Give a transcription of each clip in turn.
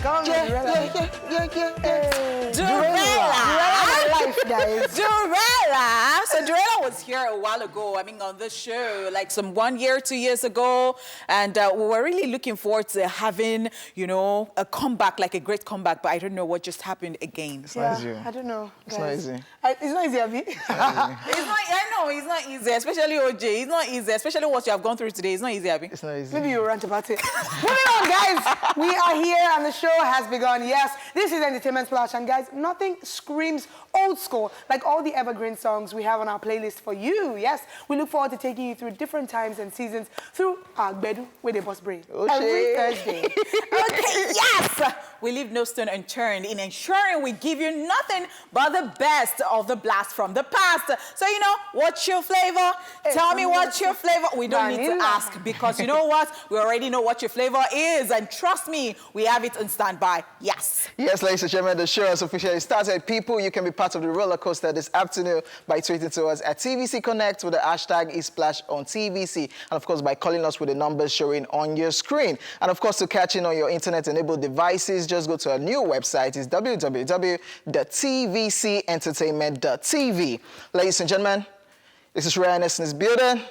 Come Yeah. Durella life, guys. Durella. So Durella was here a while ago, I mean, on this show, like 1 year, 2 years ago. And we were really looking forward to having, you know, a comeback, like a great comeback. But I don't know what just happened again. It's not easy. I don't know. It's not easy. It's not easy, Abby. I know, it's not easy, especially OJ. It's not easy, especially what you have gone through today. It's not easy, Abby. It's not easy. Maybe you rant about it. Moving on, guys. We are here and the show has begun. Yes, this is Entertainment Splash. And guys, nothing screams old school like all the evergreen songs we have on our playlist for you. Yes, we look forward to taking you through different times and seasons through our Bedu with a Boss Brain. Every Thursday. Okay, yes! We leave no stone unturned in ensuring we give you nothing but the best of the blast from the past. So, you know, what's your flavor? Tell me what's your flavor. We don't need to ask because you know what? We already know what your flavor is. And trust me, we have it on standby. Yes. Yes, ladies and gentlemen, the show has officially started. People, you can be part of the roller coaster this afternoon by tweeting to us at TVC Connect with the hashtag #eSplash on TVC. And of course, by calling us with the numbers showing on your screen. And of course, to catch in on your internet-enabled devices, just go to our new website. It's www.tvcentertainment.tv. Ladies and gentlemen, this is Ryaness in this building.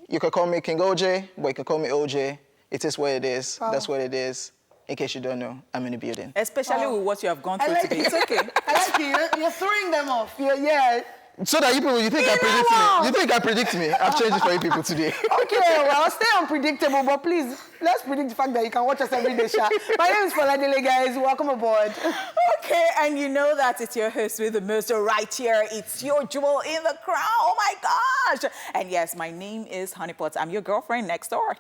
You can call me King OJ, but you can call me OJ. It is what it is. Wow. That's what it is. In case you don't know, I'm in the building. Especially with what you have gone through today. It's okay. I like you. You're throwing them off. Yeah. So that you people, you think I predict me? You think I predict me? I've changed it for you people today. Okay, well, stay unpredictable, but please, let's predict the fact that you can watch us every day, Sha. My name is Foladele, guys. Welcome aboard. Okay, and you know that it's your host with the most right here. It's your jewel in the crown. Oh, my gosh. And yes, my name is Honeypot. I'm your girlfriend next door.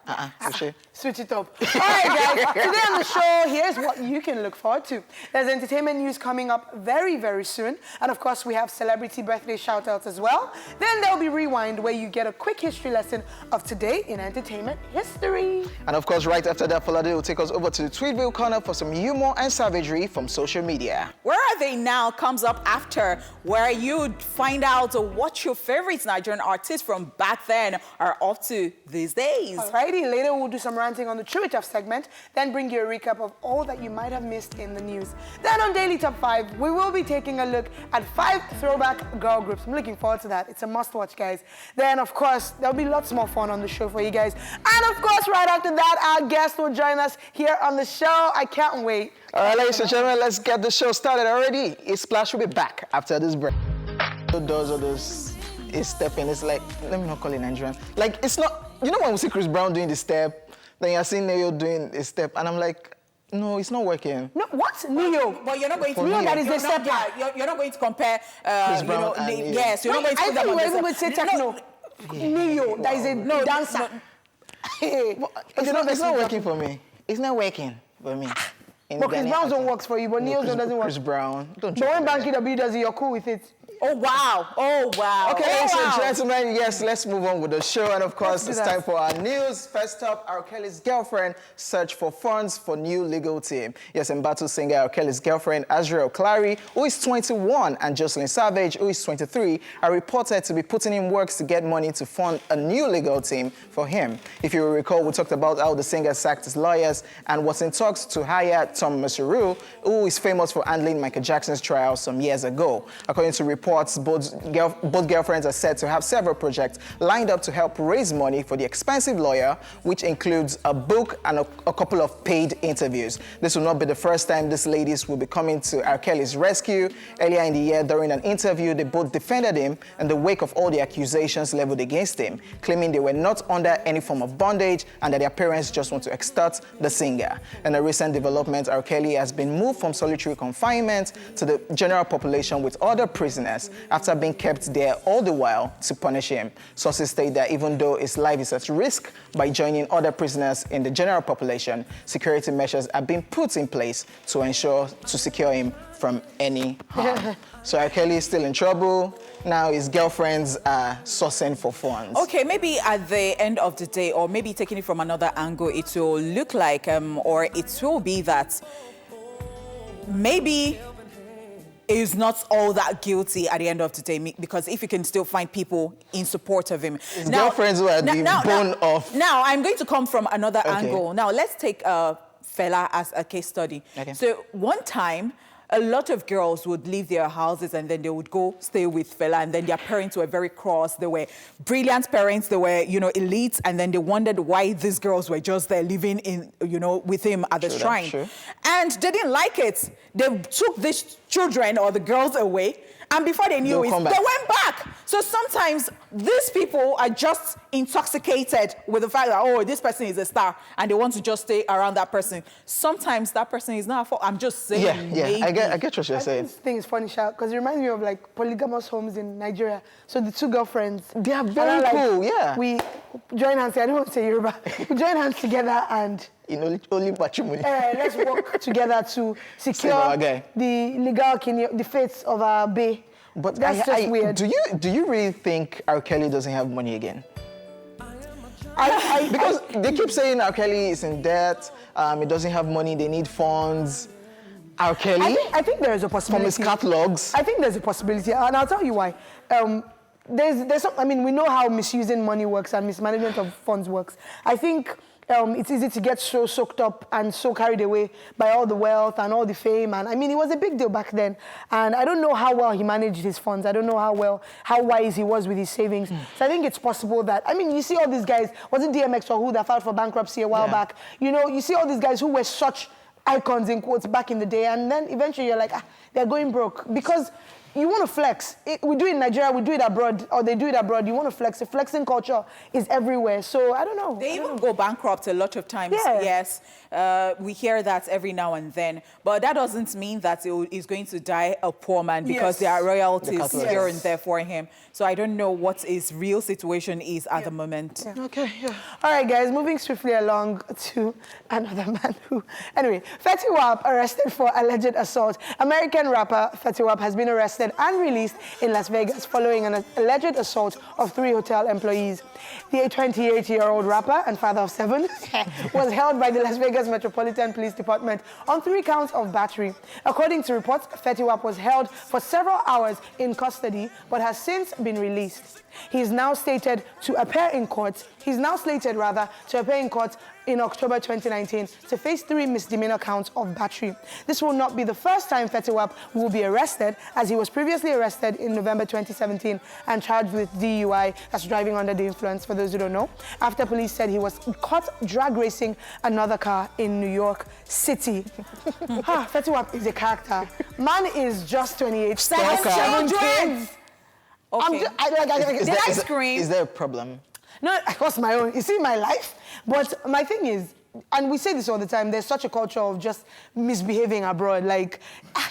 Switch it up. All right, guys. Today on the show, here's what you can look forward to. There's entertainment news coming up very, very soon. And, of course, we have celebrity birthday shout-outs as well. Then there'll be Rewind, where you get a quick history lesson of today in entertainment history. And, of course, right after that, Folade will take us over to the Tweetville corner for some humor and savagery from social media. Where Are They Now comes up after, where you find out what your favorite Nigerian artists from back then are up to these days. Alrighty, later we'll do some ranting on the True It Tough segment, then bring you a recap of all that you might have missed in the news. Then on Daily Top 5, we will be taking a look at 5 throwback girl groups. I'm looking forward to that. It's a must-watch, guys. Then, of course, there'll be lots more fun on the show for you guys. And, of course, right after that, our guest will join us here on the show. I can't wait. All right, ladies and gentlemen, let's get the show started already. Splash will be back after this break. Those is stepping. It's like, let me not call it Nigerian. Like, it's not, you know when we see Chris Brown doing the step, then you're seeing Neo doing a step, and I'm like, no, it's not working. No, what? Neo? But you're not going to... Neo, that is the step. You're not going to compare, Chris Brown and Neo. Yes, you're not going to put them on the I think we're even going to say techno. Neo, that is a dancer. It's not working for me. It's not working for me. But Chris Brown's don't work for you, but Neo's doesn't work. Chris Brown, don't But when Banky W does it, you're cool with it. Oh, wow. Oh, wow. Okay, ladies and gentlemen, yes, let's move on with the show. And, of course, it's time for our news. First up, R. Kelly's girlfriend search for funds for new legal team. Yes, embattled singer R. Kelly's girlfriend, Azriel Clary, who is 21, and Jocelyn Savage, who is 23, are reported to be putting in works to get money to fund a new legal team for him. If you will recall, we talked about how the singer sacked his lawyers and was in talks to hire Tom Mesereau, who is famous for handling Michael Jackson's trial some years ago. According to reports, both girlfriends are said to have several projects lined up to help raise money for the expensive lawyer, which includes a book and a couple of paid interviews. This will not be the first time these ladies will be coming to R. Kelly's rescue. Earlier in the year, during an interview, they both defended him in the wake of all the accusations leveled against him, claiming they were not under any form of bondage and that their parents just want to extort the singer. In a recent development, R. Kelly has been moved from solitary confinement to the general population with other prisoners after being kept there all the while to punish him. Sources state that even though his life is at risk by joining other prisoners in the general population, security measures are being put in place to secure him from any harm. So R. Kelly is still in trouble. Now his girlfriends are sourcing for funds. Okay, maybe at the end of the day, or maybe taking it from another angle, it will look like, or it will be that maybe is not all that guilty at the end of the day, because if you can still find people in support of him. His girlfriends who are the bone of... Now, I'm going to come from another angle. Now, let's take Fela as a case study. Okay. So one time, a lot of girls would leave their houses and then they would go stay with Fela, and then their parents were very cross. They were brilliant parents. They were, elites, and then they wondered why these girls were just there living in, with him at the shrine. And they didn't like it. They took these children or the girls away, and before they knew it, they went back. So sometimes these people are just intoxicated with the fact that, oh, this person is a star, and they want to just stay around that person. Sometimes that person is not a fault. I'm just saying. Yeah, I get what you're saying. This thing is funny, Sha, because it reminds me of like polygamous homes in Nigeria. So the two girlfriends, they are very cool, yeah. We join hands, I don't want to say Yoruba. We join hands together and only patrimony. Let's work together to secure the legal the fates of our bae. But that's just weird. Do you really think R. Kelly doesn't have money again? Because they keep saying R. Kelly is in debt, he doesn't have money, they need funds. R. Kelly? I think there is a possibility. From his catalogs? I think there's a possibility, and I'll tell you why. There's some, we know how misusing money works and mismanagement of funds works. I think it's easy to get so soaked up and so carried away by all the wealth and all the fame. And it was a big deal back then. And I don't know how well he managed his funds. I don't know how wise he was with his savings. So I think it's possible that, you see all these guys, was it DMX or who that filed for bankruptcy a while back? You see all these guys who were such icons in quotes back in the day. And then eventually you're like, they're going broke. Because you want to flex. We do it in Nigeria, we do it abroad, or they do it abroad. You want to flex. The flexing culture is everywhere. So I don't know. They even go bankrupt a lot of times. Yeah. Yes, we hear that every now and then. But that doesn't mean that he's going to die a poor man because there are royalties here and there for him. So I don't know what his real situation is at the moment. Yeah. Okay. Yeah. All right, guys. Moving swiftly along to another man who. Anyway, Fetty Wap arrested for alleged assault. American rapper Fetty Wap has been arrested and released in Las Vegas following an alleged assault of 3 hotel employees. The 28-year-old rapper and father of 7 was held by the Las Vegas Metropolitan Police Department on 3 counts of battery. According to reports, Fetty Wap was held for several hours in custody but has since been released. He is now slated to appear in court. In October 2019 to face 3 misdemeanor counts of battery. This will not be the first time Fetty Wap will be arrested, as he was previously arrested in November 2017 and charged with DUI, that's driving under the influence, for those who don't know, after police said he was caught drag racing another car in New York City. Fetty Wap is a character. Man is just 28. 7 kids. Okay. Did I scream? Is there a problem? No, of course my own. You see my life? But my thing is, and we say this all the time, there's such a culture of just misbehaving abroad. Like,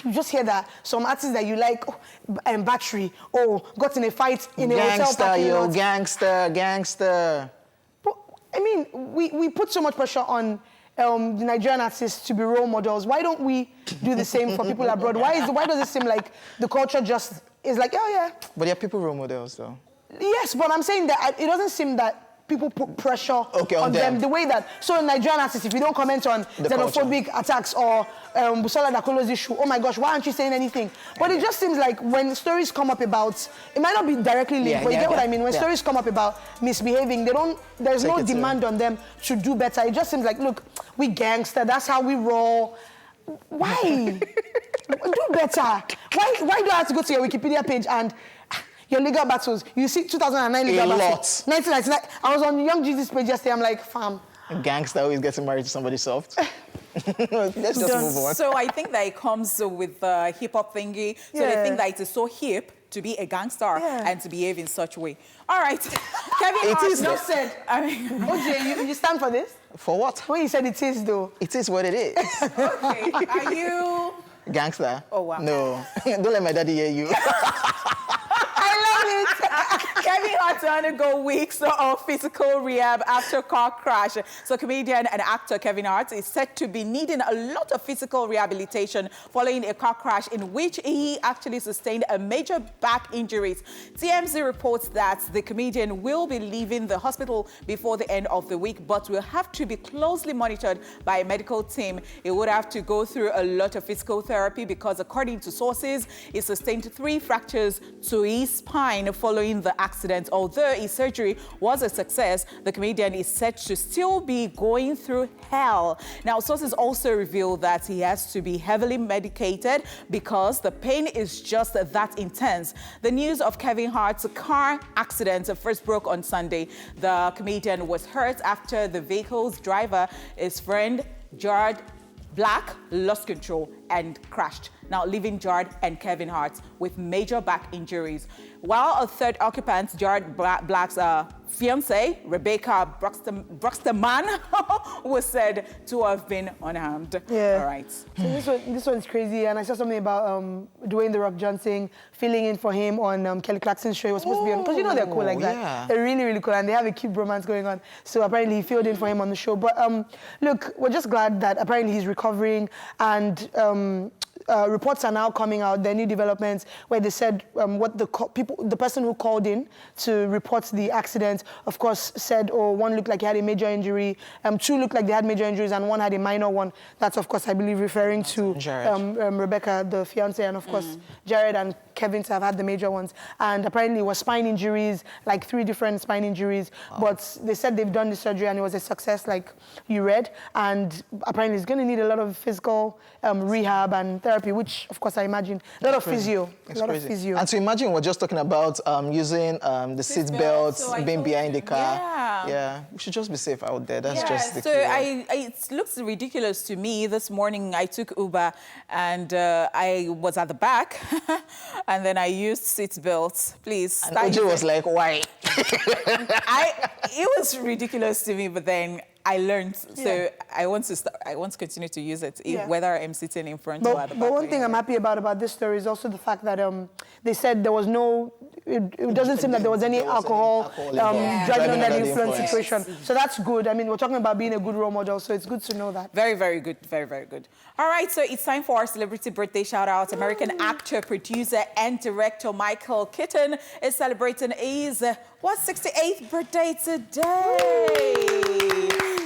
you just hear that some artists that you like, battery, got in a fight in a hotel parking lot. Gangster. But, we put so much pressure on the Nigerian artists to be role models. Why don't we do the same for people abroad? Why does it seem like the culture just is like, oh yeah. But there are people role models though. Yes, but I'm saying that it doesn't seem that people put pressure on them the way that. So Nigerian artists, if you don't comment on xenophobic attacks or Busola Dakolo's issue, oh my gosh, why aren't you saying anything? But it just seems like when stories come up about, it might not be directly linked, but you get what I mean? When stories come up about misbehaving, there's no demand on them to do better. It just seems like, look, we gangster, that's how we roll. Why? Do better. Why do I have to go to your Wikipedia page and your legal battles? You see 2009 legal battles. 1999. I was on Young Jesus page yesterday. I'm like, fam. A gangster always getting married to somebody soft. Let's just move on. So I think that it comes with the hip-hop thingy. So they think that it is so hip to be a gangster and to behave in such a way. All right. Kevin Hart said, OJ, you stand for this? For what? When you said it is, though. It is what it is. Okay. Are you... Gangster? Oh, wow. No. Don't let my daddy hear you. I love it. Kevin Hart to undergo weeks of physical rehab after car crash. So comedian and actor Kevin Hart is said to be needing a lot of physical rehabilitation following a car crash in which he actually sustained a major back injuries. TMZ reports that the comedian will be leaving the hospital before the end of the week, but will have to be closely monitored by a medical team. He would have to go through a lot of physical therapy because, according to sources, he sustained 3 fractures to his spine following the accident, although although his surgery was a success, the comedian is said to still be going through hell. Now, sources also reveal that he has to be heavily medicated because the pain is just that intense. The news of Kevin Hart's car accident first broke on Sunday. The comedian was hurt after the vehicle's driver, his friend Jared Black, lost control and crashed, now leaving Jared and Kevin Hart with major back injuries. While a third occupant, Jared Black's fiancée, Rebecca Bruxterman, was said to have been unharmed. Yeah. All right. So this one's crazy, and I saw something about Dwayne The Rock Johnson filling in for him on Kelly Clarkson's show. He was supposed to be on, because you know they're cool like that. They're really, really cool, and they have a cute bromance going on. So apparently he filled in for him on the show. But look, we're just glad that apparently he's recovering, and reports are now coming out, there are new developments where they said what the person who called in to report the accident, of course, said, oh, one looked like he had a major injury, two looked like they had major injuries, and one had a minor one. That's, of course, I believe referring to Rebecca, the fiancé, and of course, Jared and Kevin to have had the major ones. And apparently it was spine injuries, like 3 different spine injuries. Wow. But they said they've done the surgery and it was a success, like you read. And apparently it's going to need a lot of physical rehab and therapy, which, of course, I imagine. A lot of physio. A lot of physio. And to imagine, we're just talking about using the seat belts, so being behind the car. Yeah. We should just be safe out there. That's just the so it looks ridiculous to me. This morning I took Uber and I was at the back and then I used seat belts. Please. And Oji was like, why? It was ridiculous to me, but then I learned, so I want to continue to use it, whether I'm sitting in front or at the back. But one thing I'm happy about this story is also the fact that they said there was no, it doesn't seem that there was any alcohol driving under the influence situation. So that's good. I mean, we're talking about being a good role model, so it's good to know that. Very, very good. Very, very good. All right, so it's time for our celebrity birthday shout-out. American actor, producer, and director Michael Keaton is celebrating his 68th birthday today.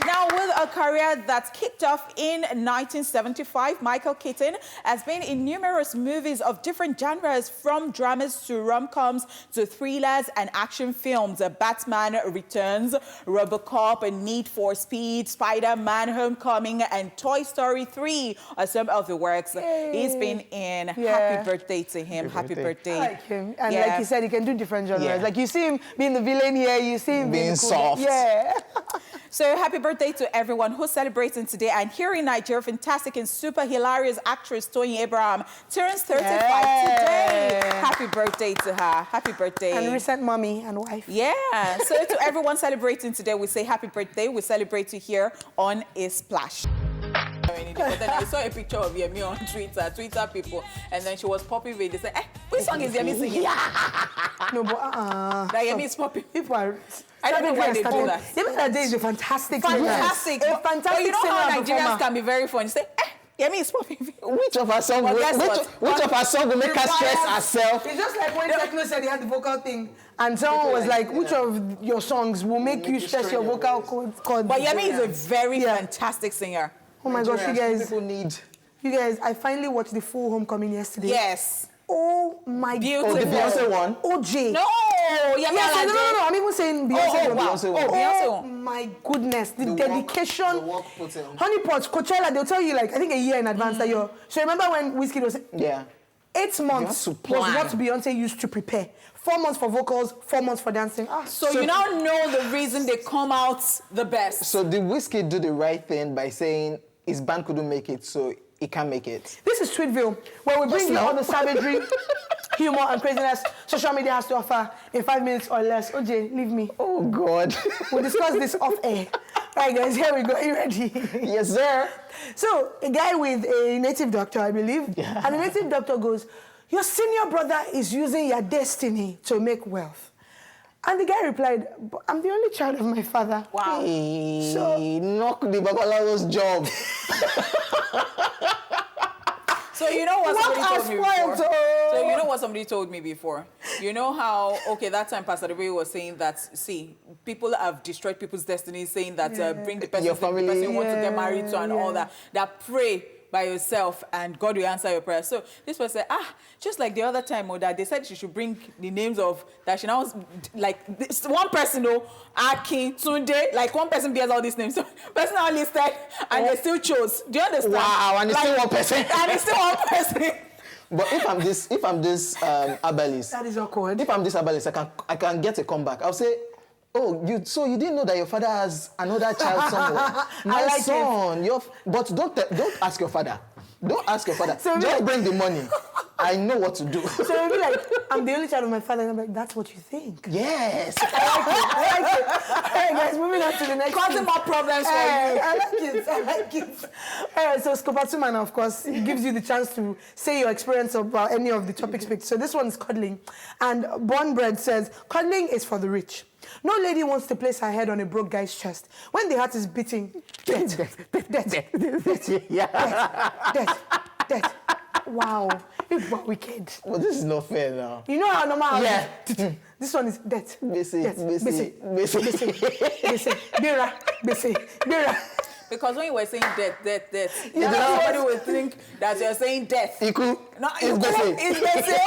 Now, with a career that kicked off in 1975, Michael Keaton has been in numerous movies of different genres, from dramas to rom-coms to thrillers and action films. Batman Returns, RoboCop, Need for Speed, Spider-Man Homecoming, and Toy Story 3 are some of the works he's been in. Happy birthday to him. Happy birthday. I like him. And like you said, he can do different genres. Like you see him being the villain here, you see him being cool. Soft. Yeah. So happy birthday to everyone who's celebrating today. And here in Nigeria, fantastic and super hilarious actress Toyin Abraham turns 35 today. Happy birthday to her. Happy birthday. And recent mommy and wife. Yeah. So to everyone celebrating today, we say happy birthday. We celebrate you here on A Splash. But then I saw a picture of Yemi on Twitter people, and then she was popping with it. They said, which song is Yemi singing? No, but that Yemi is popping. People are... I don't know why they do that. Yemi that day is a fantastic singer. Fantastic. But you know how Nigerians can be very funny. Say, Yemi is popping. Which of our songs will make her stress herself? It's just like when Tekno said he had the vocal thing, and someone was like, which of your songs will make you stress your vocal cords? But Yemi is a very fantastic singer. Oh my gosh, you guys. People need. You guys, I finally watched the full Homecoming yesterday. Yes. Oh my God. Oh, the Beyonce one? OJ. No. No. I'm even saying Beyonce. Beyonce one. Oh my goodness. The dedication. The work put in. Honeypot, Coachella, they'll tell you like, I think a year in advance that you're. So remember when Wizkid was. 8 months was what Beyonce used to prepare. 4 months for vocals, 4 months for dancing. So you now know the reason they come out the best. So did Wizkid do the right thing by saying his band couldn't make it, so he can't make it? This is Tweetville, where we bring you all the savagery, humor, and craziness social media has to offer in 5 minutes or less. OJ, leave me. Oh, God. We'll discuss this off air. Right, guys, here we go. Are you ready? Yes, sir. So, a guy with a native doctor, I believe, and the native doctor goes, your senior brother is using your destiny to make wealth. And the guy replied, I'm the only child of my father. Wow. So, knock the Babalawo's job. So you know what somebody told me before? So you know what somebody told me before? You know how, that time Pastor Debe was saying that, see, people have destroyed people's destinies, saying that bring the person, the person you want to get married to and all that. That pray by yourself and God will answer your prayer. So this person said, just like the other time, that they said she should bring the names of, that she now, like this one person, Akin, Tunde, like one person bears all these names. So person now listed and they still chose. Do you understand? Wow, and it's still one person. And it's still one person. But if I'm this Abalis, That is awkward. if I'm this Abalis, I can get a comeback. I'll say, oh, you didn't know that your father has another child somewhere. My like son, but don't ask your father. Don't ask your father. So Just bring the money. I know what to do. So it'll be like, I'm the only child of my father, and I'm like, that's what you think. Yes. I like it. All right, guys, moving on to the next Causing thing. more problems for you. I like it. All right, so Skopatsuman, of course, it gives you the chance to say your experience about any of the topics picked. So this one is cuddling. And Born Bread says, cuddling is for the rich. No lady wants to place her head on a broke guy's chest. When the heart is beating, death. Wow, you are wicked. Well, this is not fair now. You know how normal. Yeah. This one is death. Bese. Bira. Because when you were saying death, somebody will think that you're saying death. Iku. No, It's Bese.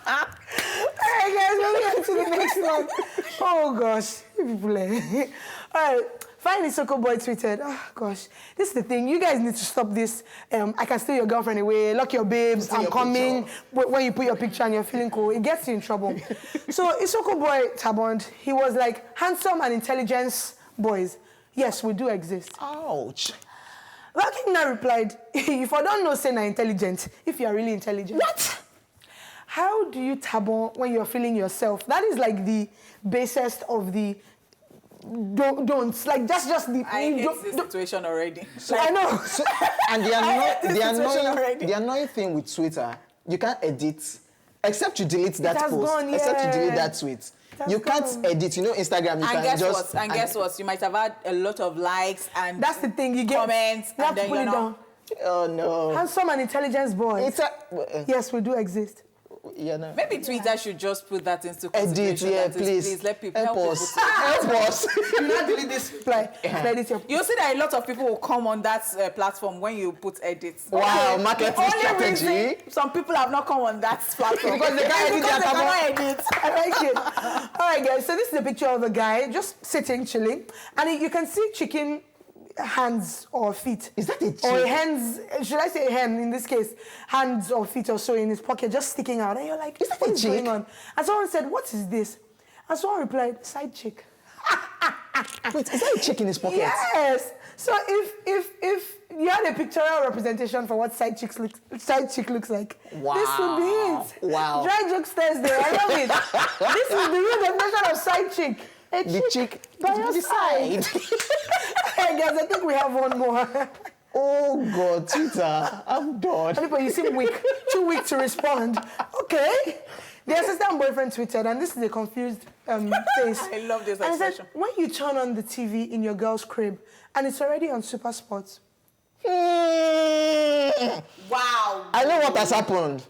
All right, guys, moving on to the next one. Oh gosh, you people. All right. Finally, Soko Boy tweeted, oh gosh, this is the thing. You guys need to stop this. I can steal your girlfriend away, lock your babes, I'm coming. When you put your picture and you're feeling cool, it gets you in trouble. So Isoko Boy Tabond, he was like, handsome and intelligence boys. Yes, we do exist. Ouch. Rakina replied, if I don't know, say na intelligent, if you're really intelligent. What? How do you tabon when you're feeling yourself? That is like the basest of the don'ts. Like that's just the. I hate this situation already. So I know. So, and the annoying thing with Twitter, you can't edit, except you delete that has post, gone, except you yeah. delete that tweet. You can't edit. You know, Instagram, you can just. And guess what? You might have had a lot of likes and That's the thing. You get comments, You have and to then pull you're it down. Oh no. Handsome and intelligence boys. Yes, we do exist. Yeah, no. maybe Twitter should just put that into Edit, consideration. yeah, that is, please. let people help us. people Help us. You not delete this reply. Edit your. You'll see that a lot of people will come on that platform when you put edits. Wow, The marketing only strategy. reason some people have not come on that platform Because they can't edit their they cannot taboo. edit. I like it. All right, guys. So this is a picture of a guy just sitting, chilling, and you can see chicken hands or feet. Is that a chick? Or hands? Should I say hen in this case? Hands or feet or so in his pocket, just sticking out, and you're like, Is that what a is chick? going on? And someone said, what is this? And someone replied, side chick. Wait, is that a chick in his pocket? Yes. So if you had a pictorial representation for what side chick looks like, Wow. this would be it. Wow. Dry jokes Thursday. I love it. This is the real definition of side chick. A The chick by your side. Hey guys, I think we have one more. Oh God, Twitter, I'm done. People, you seem weak. Too weak to respond. Okay. The assistant boyfriend tweeted, and this is a confused face. I love this And he said, expression. when you turn on the TV in your girl's crib and it's already on Super Sports, Wow. I know what has happened.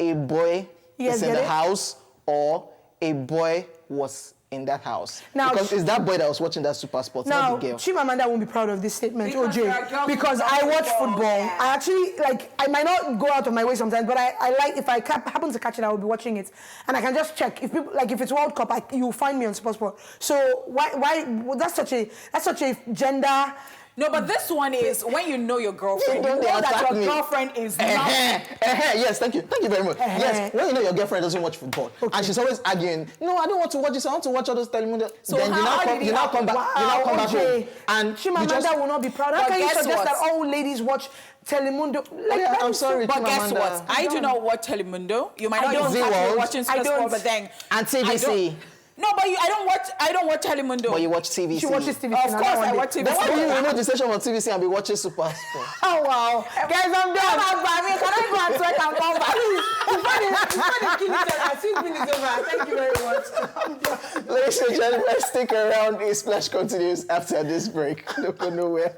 A boy Yes, is in get the it? house, or a boy was in that house. Now- because it's that boy that was watching that Super Sports, now, not the girl. Chimamanda won't be proud of this statement, Because you're a OJ, girl because who I loves watch football. yeah. I actually, like, I might not go out of my way sometimes, but I like, if I happen to catch it, I will be watching it. And I can just check. If people, like, if it's World Cup, you'll find me on Super Sport. So why, well, that's such a gender... No, but this one is when you know your girlfriend. You Don't know they that attack your me? girlfriend is not. Yes, thank you very much. Yes, when you know your girlfriend doesn't watch football, and she's always arguing, no, I don't want to watch this, I want to watch all those telemundo. So then you how now did it come back, Wow, you now come back OJ. home, and Chimamanda will not be proud. How But can you guess suggest what? that all ladies watch Telemundo? Like, Yeah, that I'm is so- sorry, But guess Chimamanda. what? I do not watch Telemundo. You might I not don't. even catch me Zee watching I Super don't. Sport, but then And I TVC. don't- No, but I don't watch Telemundo. But you watch TVC. She watches TVC. Of course, I watch TVC. Then why do you remove the station on TVC and be watching Super Sport? Oh, wow. Guys, I'm done. Can I go and sweat and come back? Thank you very much. I'm done. Ladies and gentlemen, stick around. A Splash continues after this break. Don't go nowhere.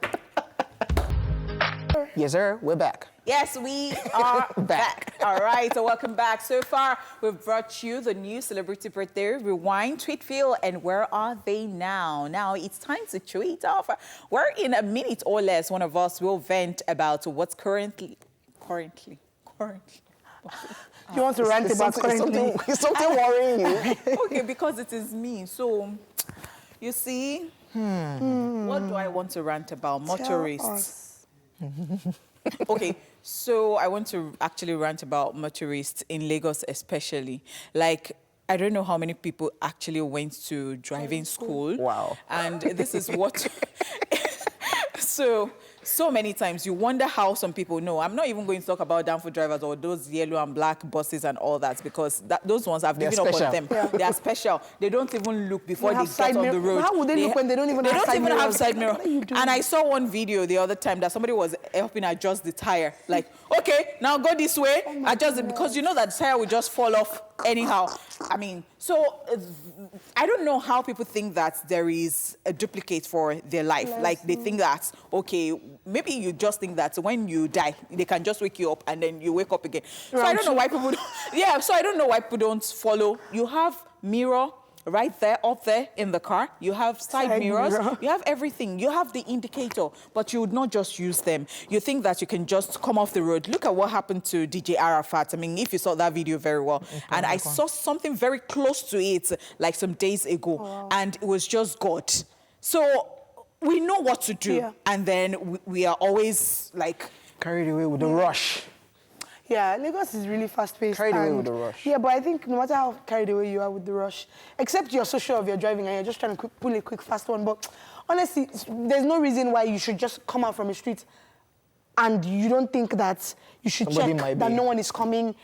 Yes, sir. We're back. Yes, we are back. All right, so welcome back. So far, we've brought you the new celebrity birthday, rewind, tweet, feel, and where are they now? Now it's time to tweet off. Where in a minute or less, one of us will vent about what's currently. You want to rant about currently? Is something worrying you? Okay, because it is me. So, you see, what do I want to rant about? Motorists. Okay, so I want to actually rant about motorists in Lagos especially. Like, I don't know how many people actually went to driving school. Wow. And this is what... So many times you wonder how some people know. I'm not even going to talk about downful drivers or those yellow and black buses and all that, because those ones I've given up on them. Yeah. They are special. They don't even look before they get on the road. How would they look when they don't even have side mirror? And I saw one video the other time that somebody was helping adjust the tire. Like, okay, now go this way, adjust it, because you know that the tire will just fall off anyhow. I mean, so I don't know how people think that there is a duplicate for their life. Like they think that, okay, maybe you just think that when you die, they can just wake you up and then you wake up again. So I don't know why people don't, so I don't know why people don't follow. You have mirror right there, up there in the car. You have side mirrors. You have everything. You have the indicator, but you would not just use them. You think that you can just come off the road. Look at what happened to DJ Arafat. I mean, if you saw that video very well. And I saw something very close to it like some days ago, and it was just God. So we know what to do, and then we are always like... carried away with the rush. Yeah, Lagos is really fast-paced. Carried away with the rush. Yeah, but I think no matter how carried away you are with the rush, except you're so sure of your driving and you're just trying to pull a quick, fast one, but honestly, there's no reason why you should just come out from a street and you don't think that you should check that no one is coming.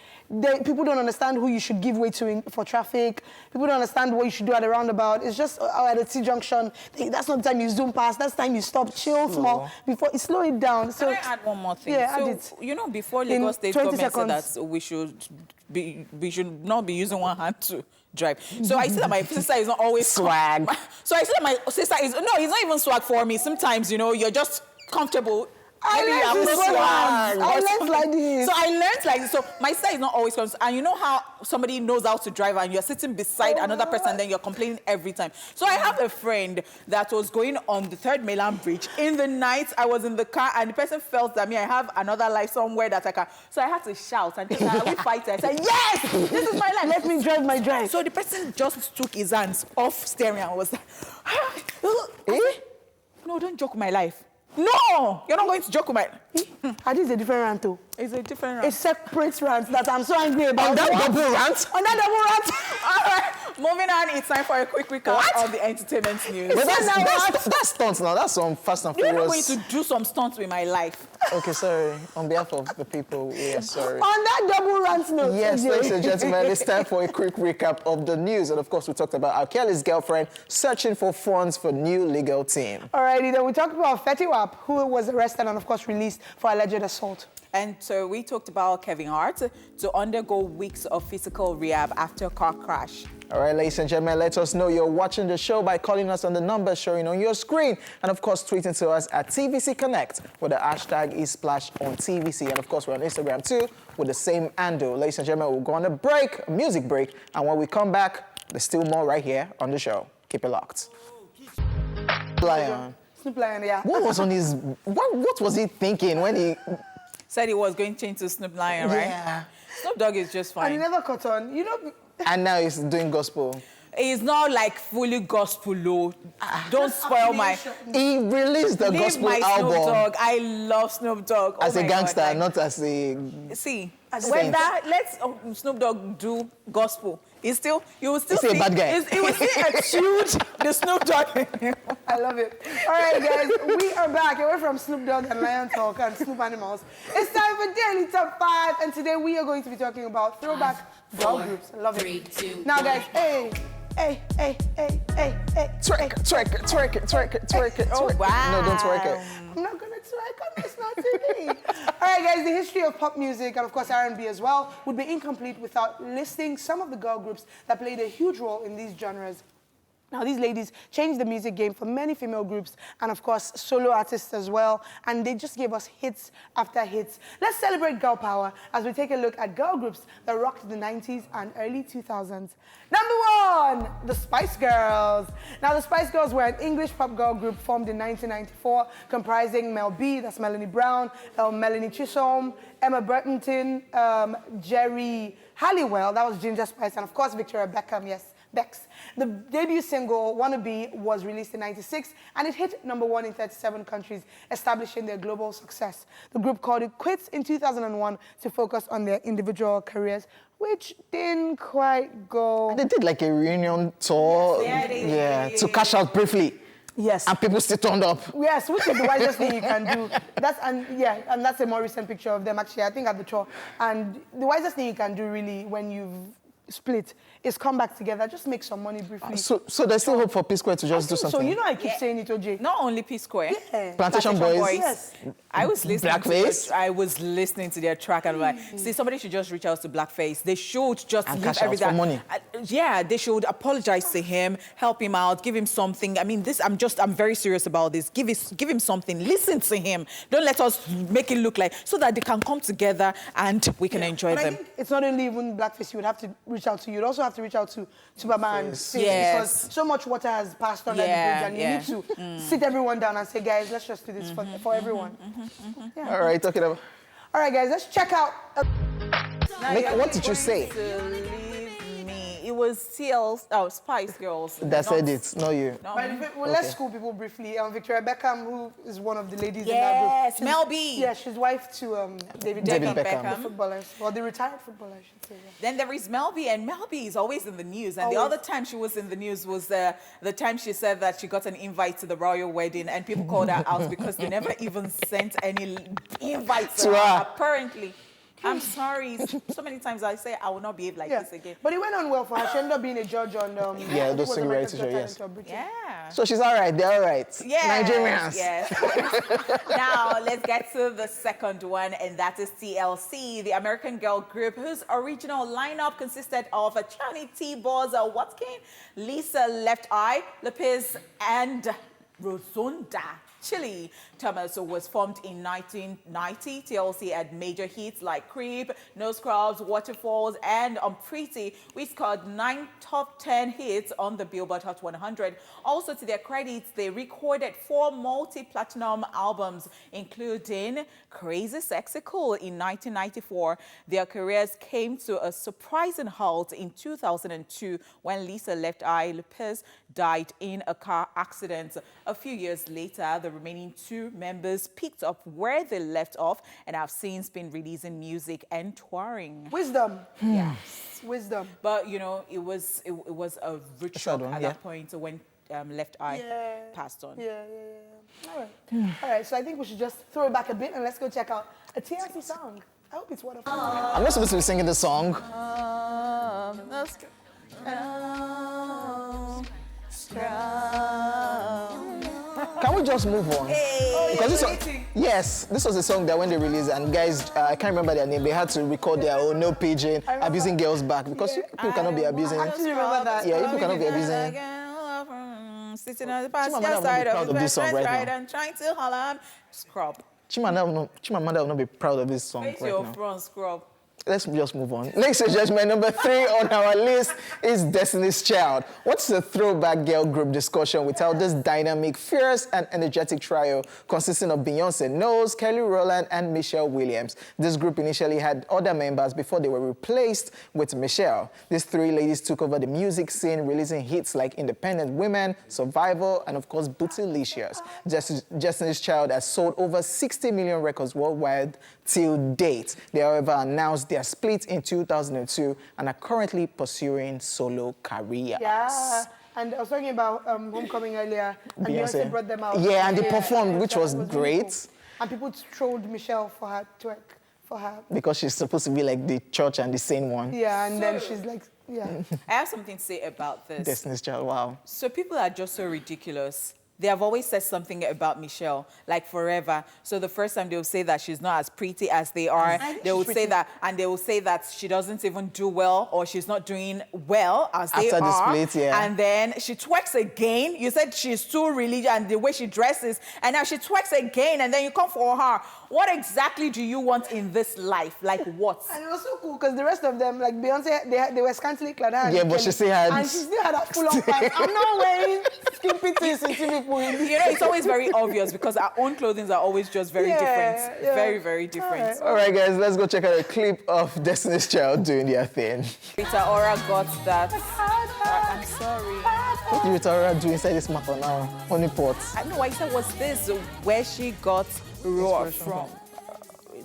People don't understand who you should give way to for traffic. People don't understand what you should do at a roundabout. It's just at a T-junction. That's not the time you zoom past. That's the time you stop, chill small, before you slow it down. So, can I add one more thing? Yeah, so, add it. You know, before Lagos State government said that we should not be using one hand to drive. So I see that my sister is not always swag. So I see that my sister is, no, it's not even swag for me. Sometimes, you know, you're just comfortable. I learned like this. So I learned like this. So my sister is not always conscious. And you know how somebody knows how to drive and you're sitting beside another person and then you're complaining every time. So I have a friend that was going on the 3rd Mainland Bridge. In the night, I was in the car and the person felt that I have another life somewhere that I can. So I had to shout and tell her, we fight. I said, yes, this is my life. Let me drive my drive. So the person just took his hands off steering and was like, no, don't joke with my life. No, you're not going to joke with my... This is a different rant, too. It's a different rant. A separate rant that I'm so angry about. On that double rant? On that double rant. All right, moving on. It's time for a quick recap of the entertainment news. But that's stunts now. That's some Fast and Furious. You're not going to do some stunts with my life. Okay, sorry. On behalf of the people, we are sorry. On that double rant note. Yes, ladies and gentlemen, it's time for a quick recap of the news. And of course, we talked about R. Kelly's girlfriend searching for funds for new legal team. Alrighty, then we talked about Fetty Wap, who was arrested and of course released for alleged assault. And so we talked about Kevin Hart to undergo weeks of physical rehab after a car crash. All right, ladies and gentlemen, let us know you're watching the show by calling us on the number showing on your screen. And of course, tweeting to us at TVC Connect with the hashtag #IsSplashOnTVC. And of course, we're on Instagram too with the same handle. Ladies and gentlemen, we'll go on a music break. And when we come back, there's still more right here on the show. Keep it locked. Lion. Snoop Lion, yeah. What was on his... What was he thinking when he... Said he was going to change to Snoop Lion, right? Yeah. Snoop Dogg is just fine. And he never caught on. You know... And now he's doing gospel. It's not like fully gospel, though. Don't spoil my... He released the gospel my album. Snoop Dogg. I love Snoop Dogg. As a gangster, God, not as a... See, saint. let's Snoop Dogg do gospel. You will still see a bad guy. You will still exude the Snoop Dogg. I love it. All right, guys, we are back away from Snoop Dogg and Lion Talk and Snoop Animals. It's time for Daily Top 5, and today we are going to be talking about throwback girl groups. I love it. 3, 2, now, guys, hey. Twerk it. Oh, wow. No, don't twerk it. I'm not gonna twerk on National TV. All right, guys, the history of pop music and, of course, R&B as well would be incomplete without listing some of the girl groups that played a huge role in these genres. Now, these ladies changed the music game for many female groups and, of course, solo artists as well. And they just gave us hits after hits. Let's celebrate girl power as we take a look at girl groups that rocked the 90s and early 2000s. Number 1, the Spice Girls. Now, the Spice Girls were an English pop girl group formed in 1994, comprising Mel B, that's Melanie Brown, Melanie Chisholm, Emma Burtonton, Jerry Halliwell, that was Ginger Spice, and, of course, Victoria Beckham, yes. Bex. The debut single, Wannabe, was released in '96 and it hit number 1 in 37 countries, establishing their global success. The group called it quits in 2001 to focus on their individual careers, which didn't quite go. They did like a reunion tour, to cash out briefly. Yes. And people still turned up. Yes, which is the wisest thing you can do. And that's a more recent picture of them actually, I think at the tour. And the wisest thing you can do really when you've split is come back together, just make some money briefly. So there's still hope for P Square to just do something? So you know I keep saying it, OJ. Not only P Square. Yeah. Plantation Boys. Yes. I was listening Blackface? I was listening to their track and I'm like, see, somebody should just reach out to Blackface. They should just And leave cash out everything. for money. Yeah, they should apologize to him, help him out, give him something. I mean, I'm very serious about this. Give him something. Listen to him. Don't let us make it look like, so that they can come together and we can enjoy But them. I think it's not only even Blackface you would have to reach out to. You'd also have to reach out to Baba and Sis, Yes. because so much water has passed under the bridge and you need to sit everyone down and say, guys, let's just do this for everyone. All right, talking about... All right, guys, let's check out... What did you say? To leave me. It was Spice Girls. That said it, not you. No. Let's school people briefly. Victoria Beckham, who is one of the ladies in that Yes, group. Mel B. Yeah, she's wife to David David Beckham. Beckham. The footballers. Well, the retired footballer, I should say. Yeah. Then there is Mel B, and Mel B is always in the news. And the Always. other time she was in the news was the time she said that she got an invite to the royal wedding, and people called her out because they never even sent any invites To her. apparently. I'm sorry. So many times I say I will not behave like this again. But it went on well for her. She ended up being a judge on Yeah, those was singing America's reality Got show, yes. Talent or British. Yeah. So she's all right, they're all right. Yes, Nigerians. Yes. Now, let's get to the second one, and that is TLC, the American girl group whose original lineup consisted of Chani T. Boz Watkin, Lisa Left Eye, Lopez, and Rosunda Chili. Thomas was formed in 1990. TLC had major hits like Creep, No Scrubs, Waterfalls, and Pretty, which scored 9 top 10 hits on the Billboard Hot 100. Also, to their credits, they recorded 4 multi-platinum albums, including Crazy Sexy Cool in 1994. Their careers came to a surprising halt in 2002 when Lisa Left Eye Lopez died in a car accident. A few years later, the remaining 2 members picked up where they left off and have since been releasing music and touring. Wisdom. Yes. Wisdom. But, you know, it was a rude shock at that point when Left Eye passed on. Yeah. All right. All right, so I think we should just throw it back a bit and let's go check out a TLC song. I hope it's wonderful. I'm not supposed to be singing the song. Can we just move on? Because this was a song that when they released, and guys, I can't remember their name, they had to record their own no pigeon, abusing girls back, because people cannot be abusing. I actually remember that. Yeah, people cannot be abusing. Sitting on the passenger Chimamanda side will be of proud the of this song best right ride now. and trying to holler, scrub. Chimamanda will not be proud of this song Face right your now. front, scrub. Let's just move on. Ladies and gentlemen, number 3 on our list is Destiny's Child. What's a throwback girl group discussion without this dynamic, fierce, and energetic trio consisting of Beyonce Knowles, Kelly Rowland, and Michelle Williams? This group initially had other members before they were replaced with Michelle. These 3 ladies took over the music scene, releasing hits like Independent Women, Survival, and of course, Bootylicious. Destiny's Child has sold over 60 million records worldwide till date. They, however, announced their split in 2002 and are currently pursuing solo careers. Yeah, and I was talking about Homecoming earlier, and Beyonce brought them out. Yeah, and they performed, which was great. Really cool. And people trolled Michelle for her twerk, for her. Because she's supposed to be like the church and the sane one. Yeah, and then she's like, yeah. I have something to say about this. Destiny's Child, wow. So people are just so ridiculous they have always said something about Michelle, like forever. So the first time they will say that she's not as pretty as they are, they will say that, and they will say that she doesn't even do well, or she's not doing well as they After the are. split, yeah. And then she twerks again. You said she's too religious and the way she dresses, and now she twerks again, and then you come for her. What exactly do you want in this life? Like what? And it was so cool because the rest of them, like Beyonce, they were scantily clad. Yeah, but she still had... And she still had a full-on pants. I'm not wearing skimpy things and people. You know, it's always very obvious because our own clothing are always just very different. Yeah. Very, very different. All right, guys, let's go check out a clip of Destiny's Child doing their thing. Rita Ora got that. I'm sorry. What did Rita Ora do inside this matter now? Honey pot. I know, I said, was this where she got raw from?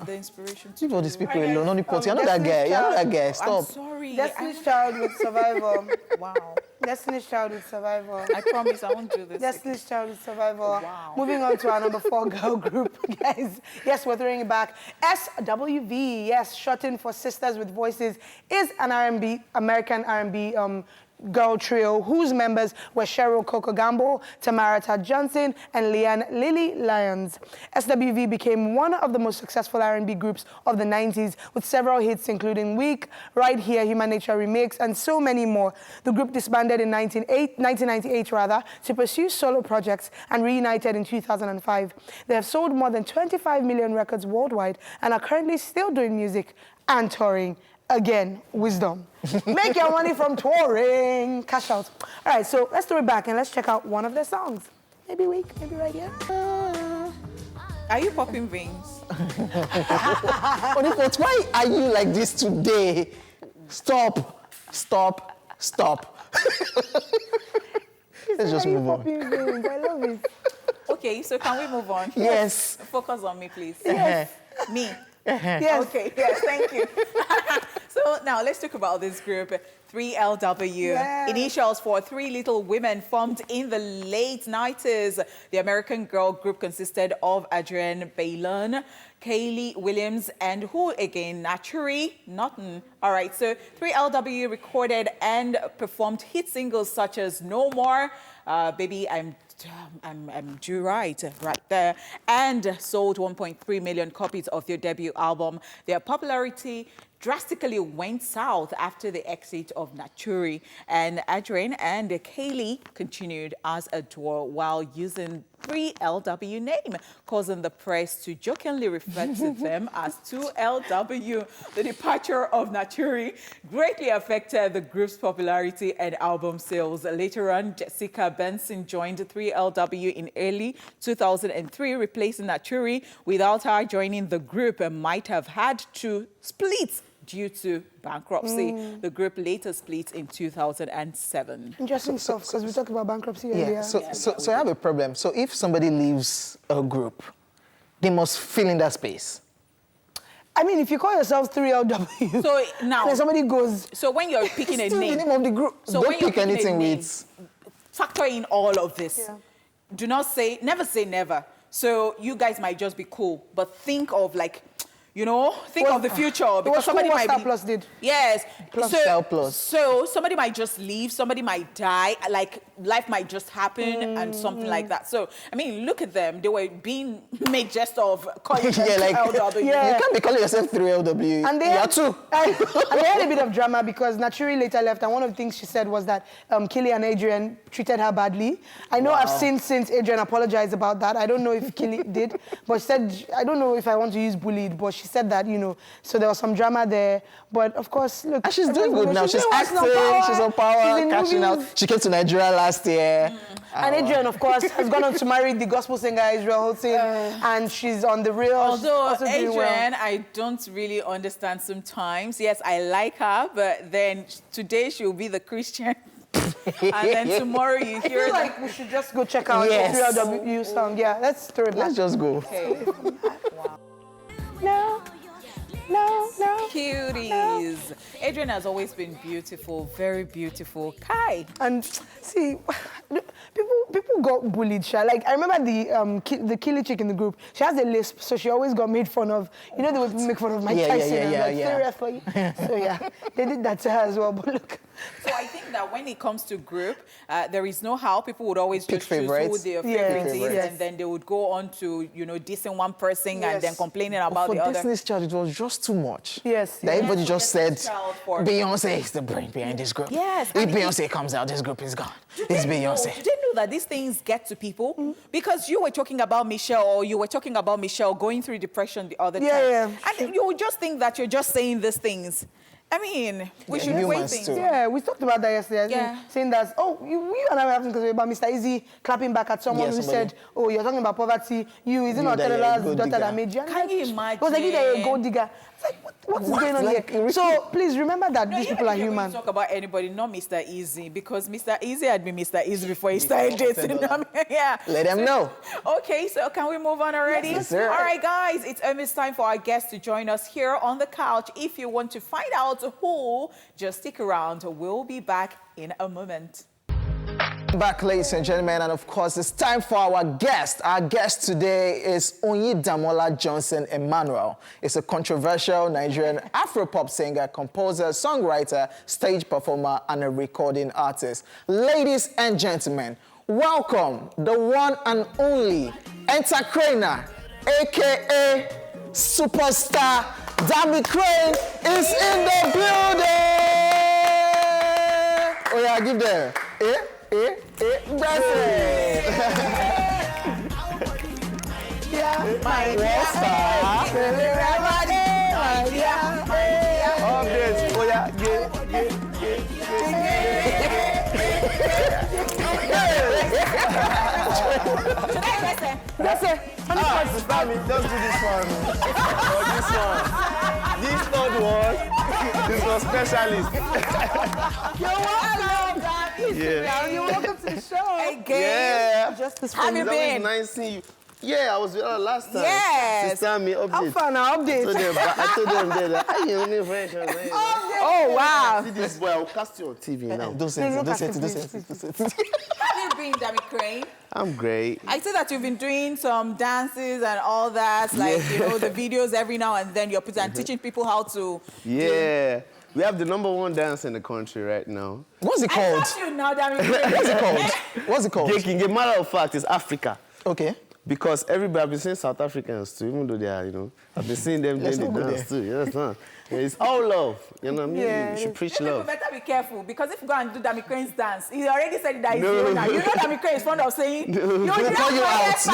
The inspiration to Leave all these people alone. guys, Honey pot. You're not that Destiny's guy. You're not that guy. I'm Stop. sorry. Destiny's Child with Survivor. Wow. Destiny's Child with Survivor. I promise I won't do this. Destiny's Child with Survivor. Wow. Moving on to our number 4 girl group, guys. Yes, we're throwing it back. SWV, yes, shortened for Sisters with Voices, is an R&B, American R&B girl trio whose members were Cheryl Coco Gamble, Tamara Todd Johnson, and Leanne Lily Lyons. SWV became one of the most successful R&B groups of the 90s with several hits including Weak, Right Here, Human Nature Remix, and so many more. The group disbanded in 1998 to pursue solo projects and reunited in 2005. They have sold more than 25 million records worldwide and are currently still doing music and touring. Again, wisdom. Make your money from touring. Cash out. All right, so let's throw it back and let's check out one of their songs. Maybe Weak, maybe Right Here. Are you popping veins? Honey pot, why are you like this today? Stop. Stop. Stop. Let's just move on. I love it. Okay, so can we move on? Yes. Focus on me, please. Yes. Me. Yes. Okay, yes, thank you. So now let's talk about this group, 3LW. Yeah. Initials for Three Little Women, formed in the late 90s. The American girl group consisted of Adrienne Bailon, Kaylee Williams, and who again? Naturi Naughton. All right, so 3LW recorded and performed hit singles such as No More, Baby, I'm due right there, and sold 1.3 million copies of their debut album. Their popularity drastically went south after the exit of Naturi, and Adrienne and Kaylee continued as a duo while using 3LW name, causing the press to jokingly refer to them as 2LW. The departure of Naturi greatly affected the group's popularity and album sales. Later on, Jessica Benson joined 3LW in early 2003, replacing Naturi. Without her joining the group, might have had to split due to bankruptcy. The group later split in 2007. Interesting stuff, because we talked about bankruptcy earlier. Yeah, so I have a problem. So if somebody leaves a group, they must fill in that space. I mean, if you call yourself 3LW, So now, and somebody goes, so when you're picking a Still the name, name of the group. so Don't when you're pick picking a anything name, with... factor in all of this. Yeah. Do not say, never say never. So you guys might just be cool, but think of like, you know, think Well, of the future it because was somebody cool what might Star be. Plus did. Yes. Plus Star Plus. So somebody might just leave, somebody might die, like life might just happen and something like that. So I mean, look at them; they were being made jest of, calling them Yeah, like, LW. Yeah. you can't be calling yourself 3LW. And they you are had, two. and they had a bit of drama because Naturi later left, and one of the things she said was that Killy and Adrienne treated her badly. I know I've seen since Adrienne apologized about that. I don't know if Killy did, but she said, I don't know if I want to use bullied, but she said that, you know, so there was some drama there. But of course, look. And she's doing good now. She's doing well. acting, she's on power, She's in cashing out. movies. She came to Nigeria last year. And Adrienne, of course, has gone on to marry the gospel singer Israel Houghton, and she's on the real. Although also doing Adrienne, well. I don't really understand sometimes. Yes, I like her, but then today she'll be the Christian. And then tomorrow you I hear feel that. like we should just go check out Yes. the 3LW song. Yeah, let's throw it back. Let's just go. Okay. No, no, no. Cuties. Adrienne has always been beautiful, very beautiful. Kai. And see, people got bullied. Like I remember the Killy chick in the group. She has a lisp, so she always got made fun of. You know, they would make fun of Mike Tyson. Yeah. Like, serious for you. So yeah, they did that to her as well. But look, So I think that when it comes to group, there is no how. People would always Pick just choose favorites. who their favorite is, Yes. and then they would go on to, you know, dissing one person and then complaining about For the other. Destiny's Child, it was just too much. Yes. That everybody Yes, just said, Destiny's Child for- Beyonce is the brain behind this group. Yes, If and Beyonce comes out, this group is gone. It's Beyonce. Did you know that these things get to people? Because you were talking about Michelle, or you were talking about Michelle going through depression the other time. Yeah. And you would just think that you're just saying these things. I mean, we should weigh humans things. too. Yeah, we talked about that yesterday. I think, Yeah. saying that, oh, you and I were having because about Mr. Easy clapping back at someone Yeah, who somebody. said, oh, you're talking about poverty. You, is it not that you're a Telela's gold daughter digger. that made you? And Can you It was like, you're a imagine? gold digger. It's like, what is going on Like, here? really? So please remember that these people are You're going human. to talk about anybody, not Mr. Easy, because Mr. Easy had been Mr. Easy before he started dating. Yeah. Let them know. Okay, so can we move on already? Yes, sir. All right, guys, it's almost time for our guests to join us here on the couch. If you want to find out who, just stick around. We'll be back in a moment. Back, ladies and gentlemen, and of course, it's time for our guest. Our guest today is Onyidamola Johnson Emmanuel. He's a controversial Nigerian Afro-pop singer, composer, songwriter, stage performer, and a recording artist. Ladies and gentlemen, welcome the one and only Enter Krane, a.k.a. superstar Dammy Krane is in the building! Oh yeah, give them. That's it. My Updates. Oh yeah, That's it. Sister me, just do this one. Or this one. This third one is for specialist. You're welcome. Yeah. You're welcome to the show. Again. Yeah. Just this Have fun. you It's always been? nice seeing you. Yeah, I was with her last time. Yes. Sister me, How update. far now? Update. I told them that I am only French. Oh, wow. See this boy, I'll cast you on TV now. Don't say it, look don't at say it, him, don't say please, it, don't say it. Have you been, Dammy Krane? I'm great. I see that you've been doing some dances and all that, like, you know, the videos every now and then you're putting and teaching people how to. Yeah. We have the #1 dance in the country right now. What's it I called? trust you now, Dammy Krane. What's it called? What's it called? Gaking, a matter of fact, it's Africa. Okay. Because everybody, I've been seeing South Africans too, even though they are, you know, I've been seeing them Let's doing not the go dance too. You understand? It's all love. You know what I mean? Yeah, You should it preach You love. better be careful, because if you go and do Dammy Crane's dance, he already said that he's No. the owner. You know Dammy Crane is fond of saying, you call you out. No,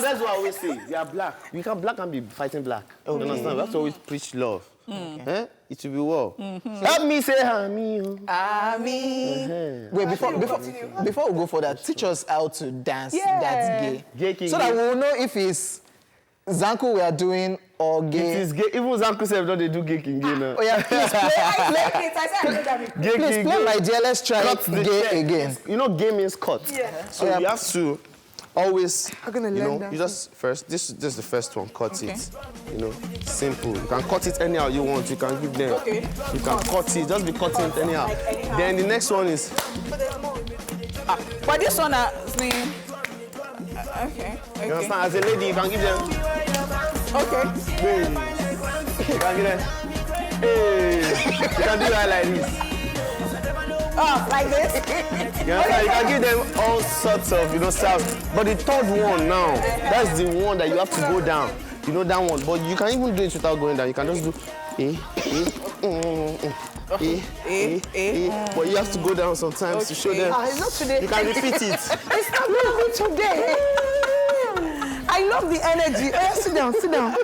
that's what I always say. You are black. You can black and be fighting black. You understand? We have to always preach love. Eh? It will be well. Help me say Ami. Ami. Wait, before we go for that, teach us how to dance Yeah. that's gay. Gay king. So that we'll know if it's Zanku we are doing or It gay. is gay. Even Zanku said, don't they do gay king gay now? Oh yeah, please play, I said I know Dammy Crane. Gay please king play gay. my dear. Let's try Cut the gay check. again. You know, gay means cut. Yeah. So yeah. you have to always, I'm gonna you learn know, that. you just first, this is the first one, cut it. You know, simple. You can cut it anyhow you want. You can give them. Okay. You can cut it, just be cutting it anyhow. anyhow. Then the next one is, But this one, okay. you understand? As a lady, you can give them. Okay. Hey. You can give them. Hey. You can do that like this. Oh, like this? You understand? You can give them all sorts of, you know, styles. But the third one now, that's the one that you have to go down. You know that one. But you can even do it without going down. You can just do But you have to go down sometimes to show them. It's not today. You can repeat it. It's not going to be today. I love the energy. Sit down, sit down.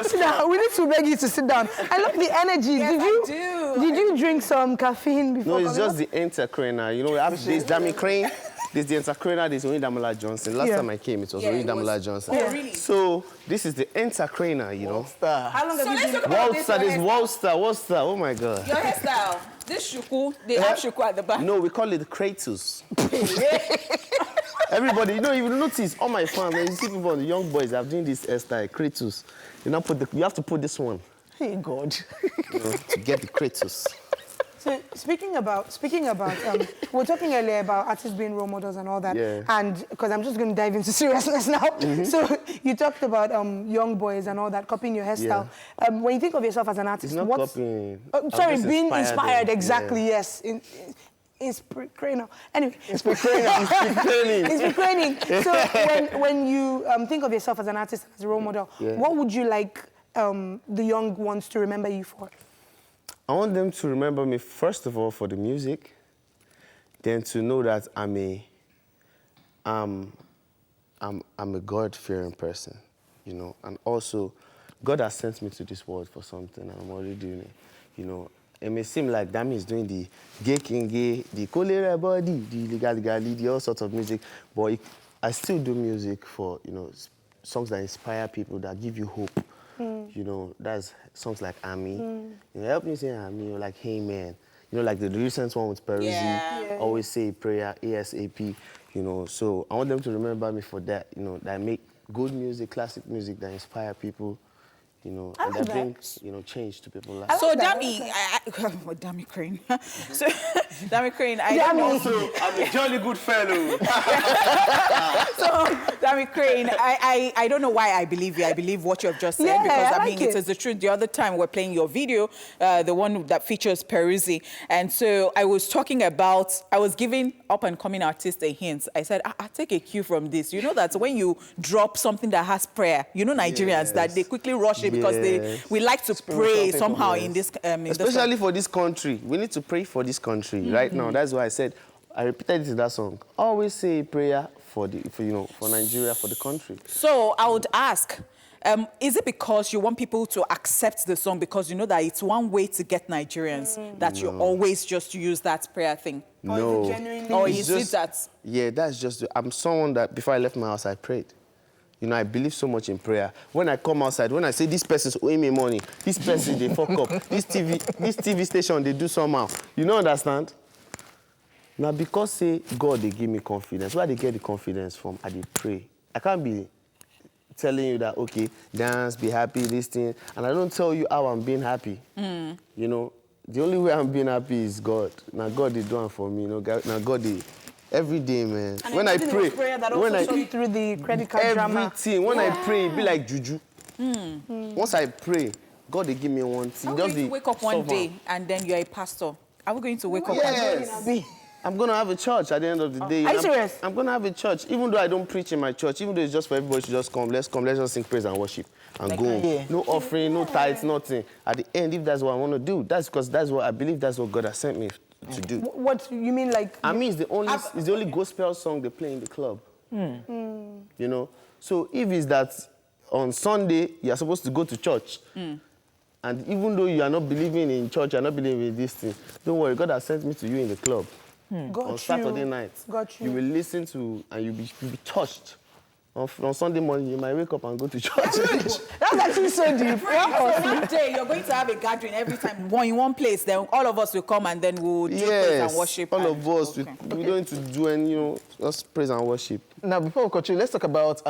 Sit down. We need to beg you to sit down. I love the energy. Yes, I do. Did you drink some caffeine before? No, it's coming just the Enter Krane. You know, we have this Dammy Krane, this the Enter Krane, this Onyidamola Johnson. Last Yeah. time I came, it was Yeah, it Onyidamola was. Johnson. Oh, really? So this is the Enter Krane, you know. How long have So you let's been? talk about Waltzer, this Waltzer, Waltzer. Oh my God. Your hairstyle. This shuku, they have shuku at the back. No, we call it Kratos. Everybody, you know, you will notice all my fans, when you see people, the young boys are doing this hairstyle, Kratos. You have to put this one, Hey God. you know, to get the Kratos. So speaking about, we were talking earlier about artists being role models and all that. Yeah. And because I'm just going to dive into seriousness now. So you talked about young boys and all that, copying your hairstyle. When you think of yourself as an artist, It's not what's... copying. Sorry, I'm just being inspired, yeah. exactly, yes. Krane. Anyway. Speak Krane. So when you think of yourself as an artist, as a role model, what would you like the young ones to remember you for? I want them to remember me, first of all, for the music, then to know that I'm a God-fearing person, you know, and also God has sent me to this world for something, and I'm already doing it, you know. It may seem like Dammy is doing the gay king gay, the cholera body, the legal gali, the all sorts of music, but I still do music for, you know, songs that inspire people, that give you hope. You know, that's songs like Ami. You know, help me say Ami, or like Hey Man. You know, like the recent one with Peruzzi, Always Say a Prayer, ASAP. You know, so I want them to remember me for that. You know, that I make good music, classic music that inspire people. You know, and that brings, you know, change to people's lives. So Dammy, Dammy Krane. So Dammy Krane, I don't know. Also, I'm a jolly good fellow. So Dammy Krane, I don't know why I believe you. I believe what you have just said because I mean it is the truth. The other time we're playing your video, the one that features Peruzzi, and so I was talking about, I was giving up and coming artists a hint. I said, I take a cue from this. You know that when you drop something that has prayer, you know Nigerians that they quickly rush it because we like to pray somehow in this especially for this country. We need to pray for this country right now. That's why I said, I repeated it in that song. Always say a prayer for Nigeria, for the country. So I would ask, is it because you want people to accept the song because you know that it's one way to get Nigerians that you always just use that prayer thing? No. Or is it that? Yeah, that's just, I'm someone that before I left my house, I prayed. You know, I believe so much in prayer. When I come outside, when I say this person's owing me money, this person, they fuck up, this TV station, they do somehow. You don't understand? Now, because say God, they give me confidence. Where they get the confidence from? I they pray. I can't be telling you that, okay, dance, be happy, this thing, and I don't tell you how I'm being happy. You know, the only way I'm being happy is God. Now, God, they do it for me. You know, now, God, they... Every day, man. And when I pray, when I through the credit card drama. Everything. When I pray, it be like juju. Once I pray, God they give me one thing. I'm going to wake up one day and then you're a pastor. Are we going to wake up? Yes. I'm going to have a church at the end of the day. Are you serious? I'm going to have a church, even though I don't preach in my church, even though it's just for everybody to just come, let's just sing praise and worship and go home. No offering, no tithes, nothing. At the end, if that's what I want to do, that's because that's what I believe that's what God has sent me to do. What you mean, like? I mean, it's the only gospel song they play in the club. You know, so if it's that on Sunday you are supposed to go to church, and even though you are not believing in church, you are not believing in this thing, don't worry, God has sent me to you in the club on Saturday night. You will listen to and you'll be touched. On Sunday morning, you might wake up and go to church. That's actually so deep. So one day, you're going to have a gathering every time in one place. Then all of us will come and then we'll do praise and worship. All of us. We don't need to do any, you know, just praise and worship. Now, before we continue, let's talk about...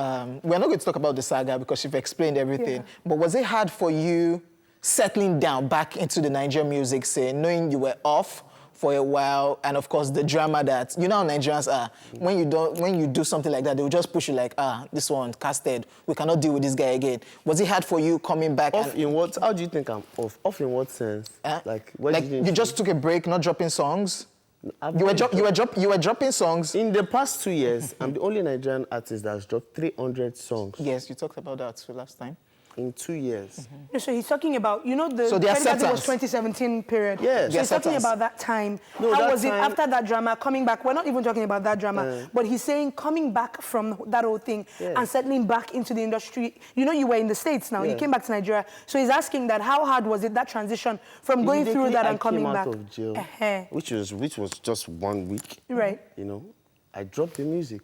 we're not going to talk about the saga because you've explained everything. But was it hard for you settling down back into the Nigerian music scene, knowing you were off for a while, and of course the drama that, you know how Nigerians are, when you do something like that, they will just push you like, this one casted, we cannot deal with this guy again. Was it hard for you coming back? Off in what? How do you think I'm off? Off in what sense? Like you just took a break, not dropping songs? You were dropping songs? In the past 2 years, I'm the only Nigerian artist that's dropped 300 songs. Yes, you talked about that last time. In 2 years. So he's talking about, you know, the so was 2017 period. Yes. So he's talking about that time. How was it after that drama, coming back? We're not even talking about that drama, but he's saying coming back from that whole thing and settling back into the industry. You know, you were in the States now. You came back to Nigeria. So he's asking that how hard was it, that transition from going through that and coming back? I came out of jail, which was just 1 week. Right. You know, I dropped the music.